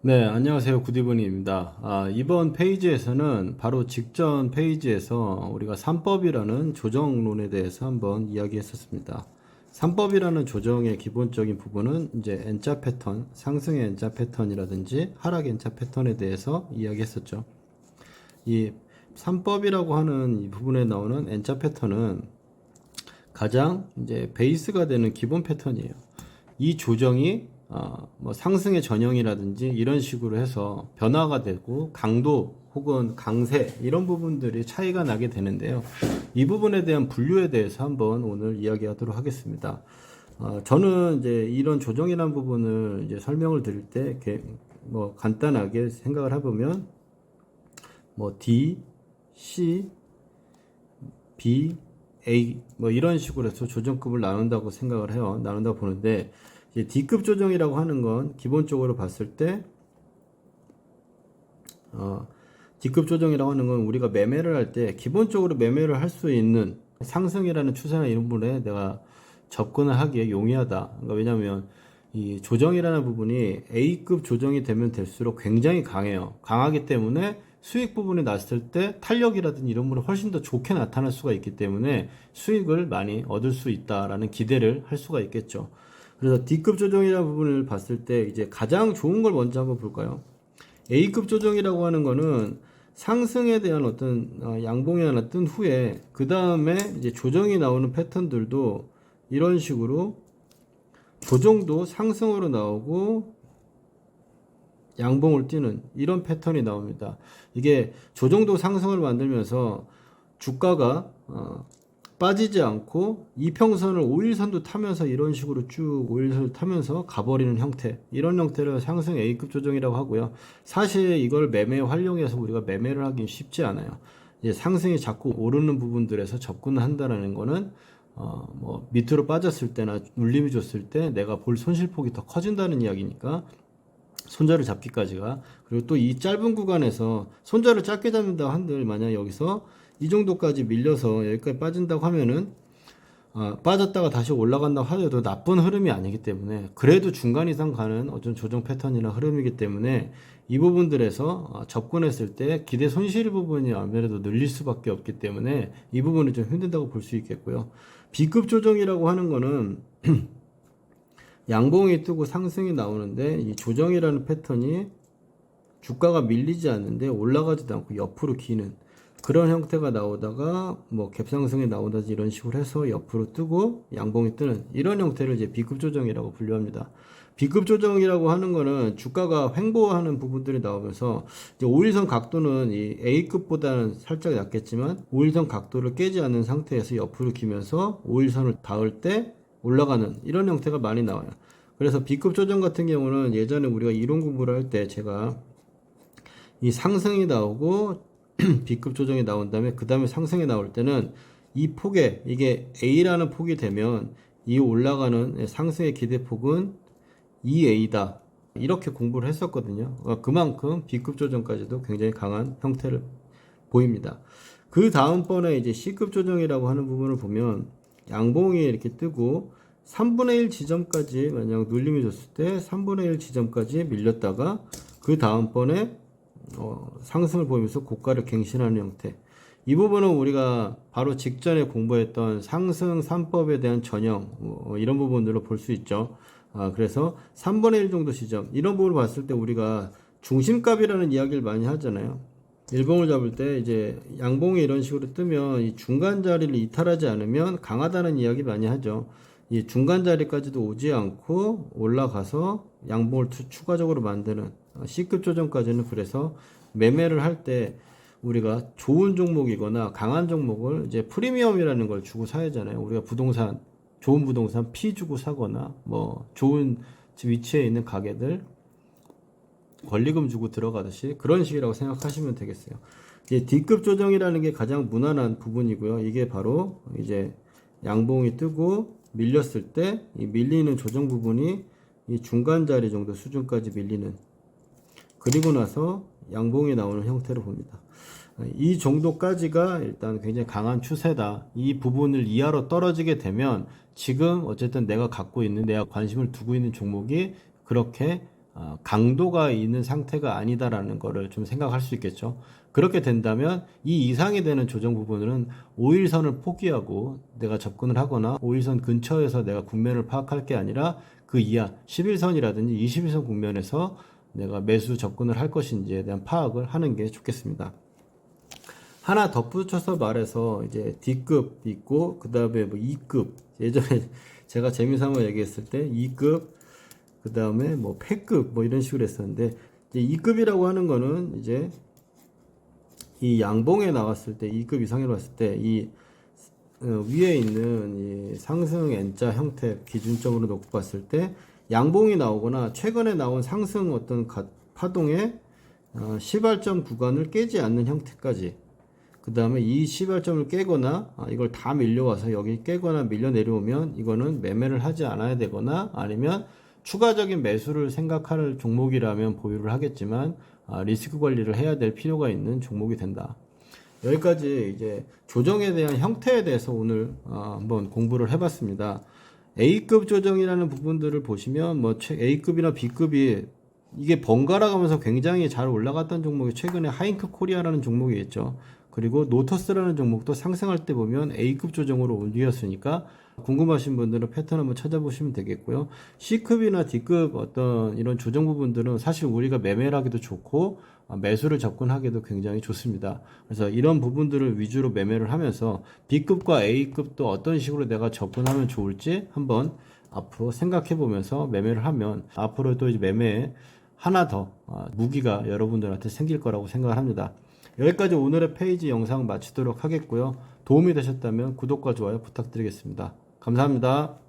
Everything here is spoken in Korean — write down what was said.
네, 안녕하세요. 굿이브닝입니다. 이번 페이지에서는 바로 직전 페이지에서 우리가 3법이라는 조정론에 대해서 한번 이야기했었습니다. 3법이라는 조정의 기본적인 부분은 이제 N자 패턴, 상승의 N자 패턴이라든지 하락 N자 패턴에 대해서 이야기했었죠. 이 3법이라고 하는 이 부분에 나오는 N자 패턴은 가장 이제 베이스가 되는 기본 패턴이에요. 이 조정이 뭐 상승의 전형이라든지 이런 식으로 해서 변화가 되고 강도 혹은 강세 이런 부분들이 차이가 나게 되는데요. 이 부분에 대한 분류에 대해서 한번 오늘 이야기하도록 하겠습니다. 저는 이제 이런 조정이라는 부분을 이제 설명을 드릴 때 뭐 간단하게 생각을 해보면 뭐 D, C, B, A 뭐 이런 식으로 해서 조정급을 나눈다고 생각을 해요. 나눈다고 보는데 이제 D급 조정이라고 하는 건 기본적으로 봤을 때 D급 조정이라고 하는 건 우리가 매매를 할 때 기본적으로 매매를 할 수 있는 상승이라는 추세나 이런 부분에 내가 접근을 하기에 용이하다. 그러니까 왜냐하면 이 조정이라는 부분이 A급 조정이 되면 될수록 굉장히 강해요. 강하기 때문에 수익 부분이 났을 때 탄력이라든지 이런 부분이 훨씬 더 좋게 나타날 수가 있기 때문에 수익을 많이 얻을 수 있다라는 기대를 할 수가 있겠죠. 그래서 D급 조정이라는 부분을 봤을 때 이제 가장 좋은 걸 먼저 한번 볼까요? A급 조정이라고 하는 거는 상승에 대한 어떤 양봉이 하나 뜬 후에 그 다음에 이제 조정이 나오는 패턴들도 이런 식으로 조정도 상승으로 나오고 양봉을 띄는 이런 패턴이 나옵니다. 이게 조정도 상승을 만들면서 주가가 빠지지 않고 이평선을 5일선도 타면서 이런 식으로 쭉 5일선을 타면서 가버리는 형태, 이런 형태를 상승 A급 조정이라고 하고요. 사실 이걸 매매에 활용해서 우리가 매매를 하기 쉽지 않아요. 이제 상승이 자꾸 오르는 부분들에서 접근을 한다는 거는 뭐 밑으로 빠졌을 때나 눌림이 줬을 때 내가 볼 손실폭이 더 커진다는 이야기니까 손절을 잡기까지가. 그리고 또 이 짧은 구간에서 손절을 짧게 잡는다 한들 만약 여기서 이 정도까지 밀려서 여기까지 빠진다고 하면은 빠졌다가 다시 올라간다고 하더라도 나쁜 흐름이 아니기 때문에 그래도 중간 이상 가는 어떤 조정 패턴이나 흐름이기 때문에 이 부분들에서 접근했을 때 기대 손실 부분이 아무래도 늘릴 수밖에 없기 때문에 이 부분은 좀 힘든다고 볼 수 있겠고요. B급 조정이라고 하는 거는 양봉이 뜨고 상승이 나오는데 이 조정이라는 패턴이 주가가 밀리지 않는데 올라가지도 않고 옆으로 기는 그런 형태가 나오다가 뭐 갭상승이 나오다지 이런 식으로 해서 옆으로 뜨고 양봉이 뜨는 이런 형태를 이제 B급 조정이라고 분류합니다. B급 조정이라고 하는 거는 주가가 횡보하는 부분들이 나오면서 이제 5일선 각도는 이 A급보다는 살짝 낮겠지만 5일선 각도를 깨지 않는 상태에서 옆으로 기면서 5일선을 닿을 때 올라가는 이런 형태가 많이 나와요. 그래서 B급 조정 같은 경우는 예전에 우리가 이론 공부를 할 때 제가 이 상승이 나오고 B급 조정이 나온 다음에 그 다음에 상승이 나올 때는 이 폭에 이게 A라는 폭이 되면 이 올라가는 상승의 기대폭은 2A다 이렇게 공부를 했었거든요. 그만큼 B급 조정까지도 굉장히 강한 형태를 보입니다. 그 다음번에 이제 C급 조정이라고 하는 부분을 보면 양봉이 이렇게 뜨고 3분의 1 지점까지 만약 눌림이 줬을 때 3분의 1 지점까지 밀렸다가 그 다음번에 상승을 보이면서 고가를 갱신하는 형태. 이 부분은 우리가 바로 직전에 공부했던 상승 3법에 대한 전형 이런 부분들로 볼 수 있죠. 그래서 3분의 1 정도 지점 이런 부분을 봤을 때 우리가 중심값이라는 이야기를 많이 하잖아요. 일봉을 잡을 때 이제 양봉이 이런 식으로 뜨면 이 중간 자리를 이탈하지 않으면 강하다는 이야기 많이 하죠. 이 중간 자리까지도 오지 않고 올라가서 양봉을 추가적으로 만드는 C급 조정까지는 그래서 매매를 할 때 우리가 좋은 종목이거나 강한 종목을 이제 프리미엄이라는 걸 주고 사야잖아요. 우리가 부동산, 좋은 부동산 P 주고 사거나 뭐 좋은 위치에 있는 가게들 권리금 주고 들어가듯이 그런 식이라고 생각하시면 되겠어요. 이제 D급 조정이라는 게 가장 무난한 부분이고요. 이게 바로 이제 양봉이 뜨고 밀렸을 때 이 밀리는 조정 부분이 이 중간 자리 정도 수준까지 밀리는 그리고 나서 양봉이 나오는 형태로 봅니다. 이 정도까지가 일단 굉장히 강한 추세다. 이 부분을 이하로 떨어지게 되면 지금 어쨌든 내가 갖고 있는 내가 관심을 두고 있는 종목이 그렇게 강도가 있는 상태가 아니다라는 거를 좀 생각할 수 있겠죠. 그렇게 된다면 이 이상이 되는 조정 부분은 5일선을 포기하고 내가 접근을 하거나 5일선 근처에서 내가 국면을 파악할 게 아니라 그 이하 11선이라든지 21선 국면에서 내가 매수 접근을 할 것인지에 대한 파악을 하는 게 좋겠습니다. 하나 덧붙여서 말해서 이제 D급 있고 그 다음에 뭐 E급, 예전에 제가 재미삼아 얘기했을 때 E급, 그 다음에 뭐 패급 뭐 이런 식으로 했었는데, 이제 2급이라고 하는 거는 이제 이 양봉에 나왔을 때 2급 이상으로 왔을 때 이 위에 있는 이 상승 N자 형태 기준점으로 놓고 봤을 때 양봉이 나오거나 최근에 나온 상승 어떤 파동의 시발점 구간을 깨지 않는 형태까지, 그 다음에 이 시발점을 깨거나 이걸 다 밀려와서 여기 깨거나 밀려 내려오면 이거는 매매를 하지 않아야 되거나, 아니면 추가적인 매수를 생각할 종목이라면 보유를 하겠지만 리스크 관리를 해야 될 필요가 있는 종목이 된다. 여기까지 이제 조정에 대한 형태에 대해서 오늘 한번 공부를 해봤습니다. A급 조정이라는 부분들을 보시면 뭐 A급이나 B급이 이게 번갈아 가면서 굉장히 잘 올라갔던 종목이 최근에 하잉크 코리아라는 종목이 있죠. 그리고 노터스라는 종목도 상승할 때 보면 A급 조정으로 옮겼으니까 궁금하신 분들은 패턴 한번 찾아보시면 되겠고요. C급이나 D급 어떤 이런 조정 부분들은 사실 우리가 매매를 하기도 좋고 매수를 접근하기도 굉장히 좋습니다. 그래서 이런 부분들을 위주로 매매를 하면서 B급과 A급도 어떤 식으로 내가 접근하면 좋을지 한번 앞으로 생각해 보면서 매매를 하면 앞으로도 이제 매매에 하나 더 무기가 여러분들한테 생길 거라고 생각을 합니다. 여기까지 오늘의 페이지 영상 마치도록 하겠고요. 도움이 되셨다면 구독과 좋아요 부탁드리겠습니다. 감사합니다.